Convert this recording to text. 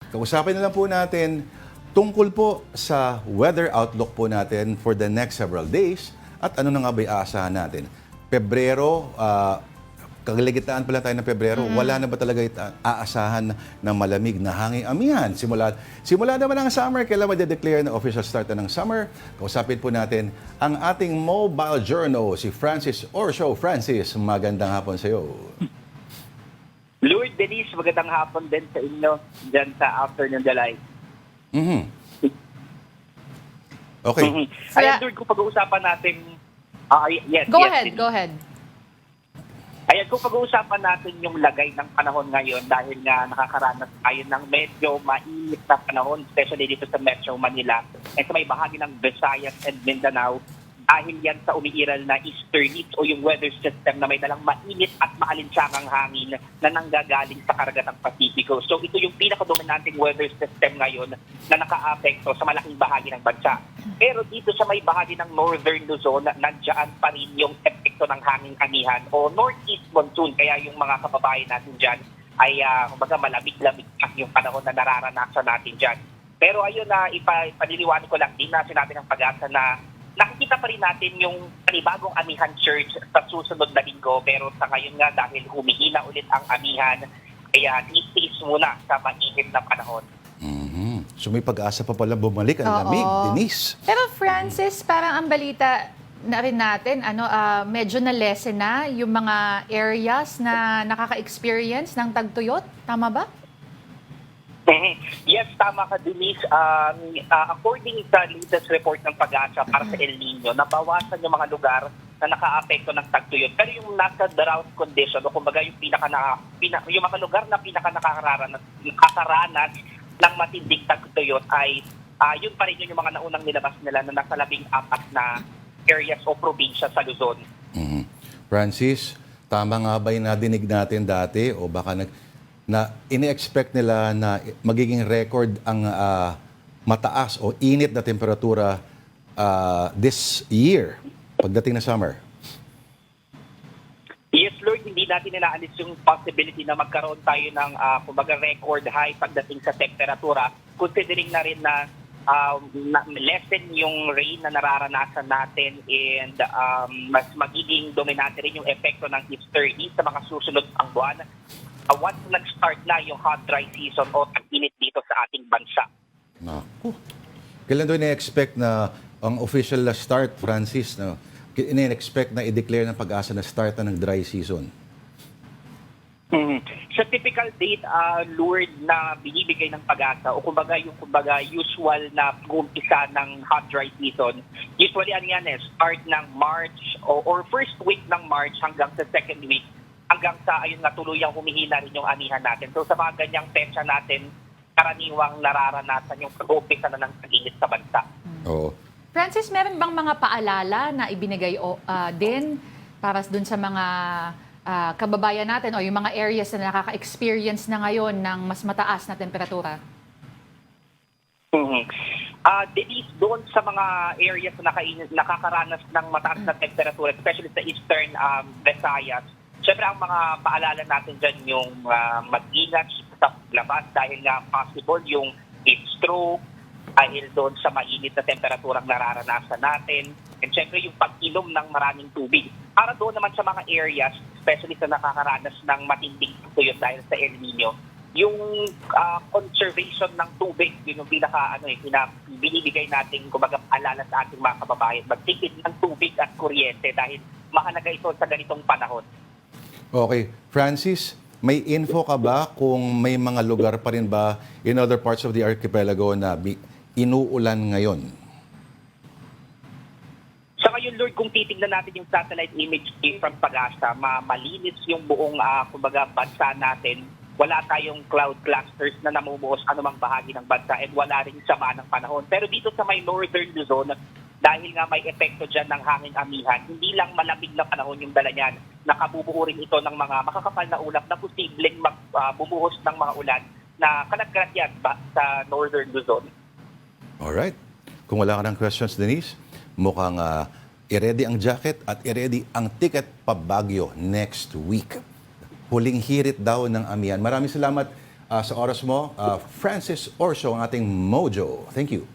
Kausapin na lang po natin tungkol po sa weather outlook po natin for the next several days at ano na nga ba aasahan natin. Pebrero, kagaligitaan pa lang tayo ng Pebrero, wala na ba talaga aasahan ng malamig na hanging amihan? Simula naman ang summer, kailan ma-declare na official start na ng summer? Kausapin po natin ang ating mobile journal, si Francis Orsho. Francis, magandang hapon sa iyo. Lord Denise, magandang hapon din sa inyo dyan sa Afternoon Delight. Okay. Ayan, Lord, kung pag-uusapan natin... Go ahead. Ayan, kung pag-uusapan natin yung lagay ng panahon ngayon dahil nga nakakaranas tayo ng medyo mainit na panahon, especially dito sa Metro Manila at sa may bahagi ng Visayas and Mindanao, dahil yan sa umiiral na easterlies o yung weather system na may dalang mainit at maalinsangang hangin na nanggagaling sa karagatang Pasipiko. So ito yung pinaka-dominanting weather system ngayon na naka-apekto sa malaking bahagi ng bansa. Pero dito sa may bahagi ng Northern Luzon, nandiyan pa rin yung epekto ng hanging amihan o northeast monsoon. Kaya yung mga kababayan natin dyan ay kumbaga malamig-lamig yung panahon na nararanasan natin dyan. Pero ayun na ipaniliwanag ko lang din na sinabi ng Pag-asa na nakikita pa rin natin yung panibagong amihan surge sa susunod na linggo. Pero sa ngayon nga dahil humihina ulit ang amihan, kaya i-face muna sa mainit na panahon. So may pag-asa pa pala bumalik ang lamig, Denise. Pero Francis, parang ang balita na rin natin, medyo na-lessen na yung mga areas na nakaka-experience ng tagtuyot. Tama ba? Yes, tama ka, Denise. According sa latest report ng Pag-asa para sa El Nino, nabawasan yung mga lugar na naka-apekto ng tagtuyot. Pero yung nasa drought condition, o kumbaga yung yung mga lugar na nakakaranas ng matinding tagtuyot ay yun pa rin yung mga naunang nilabas nila na nasa 14 na areas o probinsya sa Luzon. Francis, tama nga ba yung nadinig natin dati o baka na ini-expect nila na magiging record ang mataas o init na temperatura this year pagdating na summer? Yes, Lord, hindi natin inaalis yung possibility na magkaroon tayo ng kumbaga record high pagdating sa temperatura, considering na rin na lessen yung rain na nararanasan natin and mas magiging dominante rin yung epekto ng easterly sa mga susunod pang buwan. Once nag-start na yung hot dry season o tag-init dito sa ating bansa. Naku. Kailan doon na-expect na ang official na start, Francis, no? In-expect na i-declare ng Pag-asa na start na ng dry season? Sa typical date, Lord, na binibigay ng Pag-asa o kumbaga usual na pag-umpisa ng hot dry season, usually start ng March or first week ng March hanggang sa second week hanggang sa ayun nga tuluyang humihina rin yung amihan natin. So sa mga ganyang petsa natin, karaniwang nararanasan yung pag-umpisa na ng tag-init sa bansa. Oo. Francis, meron bang mga paalala na ibinigay din para dun sa mga kababayan natin o yung mga areas na nakaka-experience na ngayon ng mas mataas na temperatura? Denise, doon sa mga areas na nakakaranas ng mataas na temperatura, especially sa eastern Visayas, siyempre ang mga paalala natin dyan yung mag-ingat sa labas dahil nga possible yung heat stroke, dahil doon sa mainit na temperaturang nararanasan natin. And syempre yung pag-inom ng maraming tubig. Para doon naman sa mga areas, especially sa nakakaranas ng matinding tuyot dahil sa El Nino, yung conservation ng tubig, yun yung binibigay natin kumbaga paalala sa ating mga kababayan. Magtipid ng tubig at kuryente dahil mahalaga ito sa ganitong panahon. Okay. Francis, may info ka ba kung may mga lugar pa rin ba in other parts of the archipelago na inuulan ngayon? Sa ngayon, Lord, kung titignan natin yung satellite image from Pag-asa, malinis yung buong kumbaga bansa natin. Wala tayong cloud clusters na namumuos anumang bahagi ng bansa at wala rin sama ng panahon. Pero dito sa may Northern Luzon, dahil nga may epekto dyan ng hanging amihan, hindi lang malamig na panahon yung dala niyan. Nakabubuo rin ito ng mga makakapal na ulap na posibleng bumuhos ng mga ulan na kalat-kalat yan sa Northern Luzon. Alright. Kung wala ka ng questions, Denise, mukhang i-ready ang jacket at i-ready ang ticket pa Baguio next week. Huling hirit daw ng amihan. Maraming salamat, sa oras mo. Francis Orso, ang ating mojo. Thank you.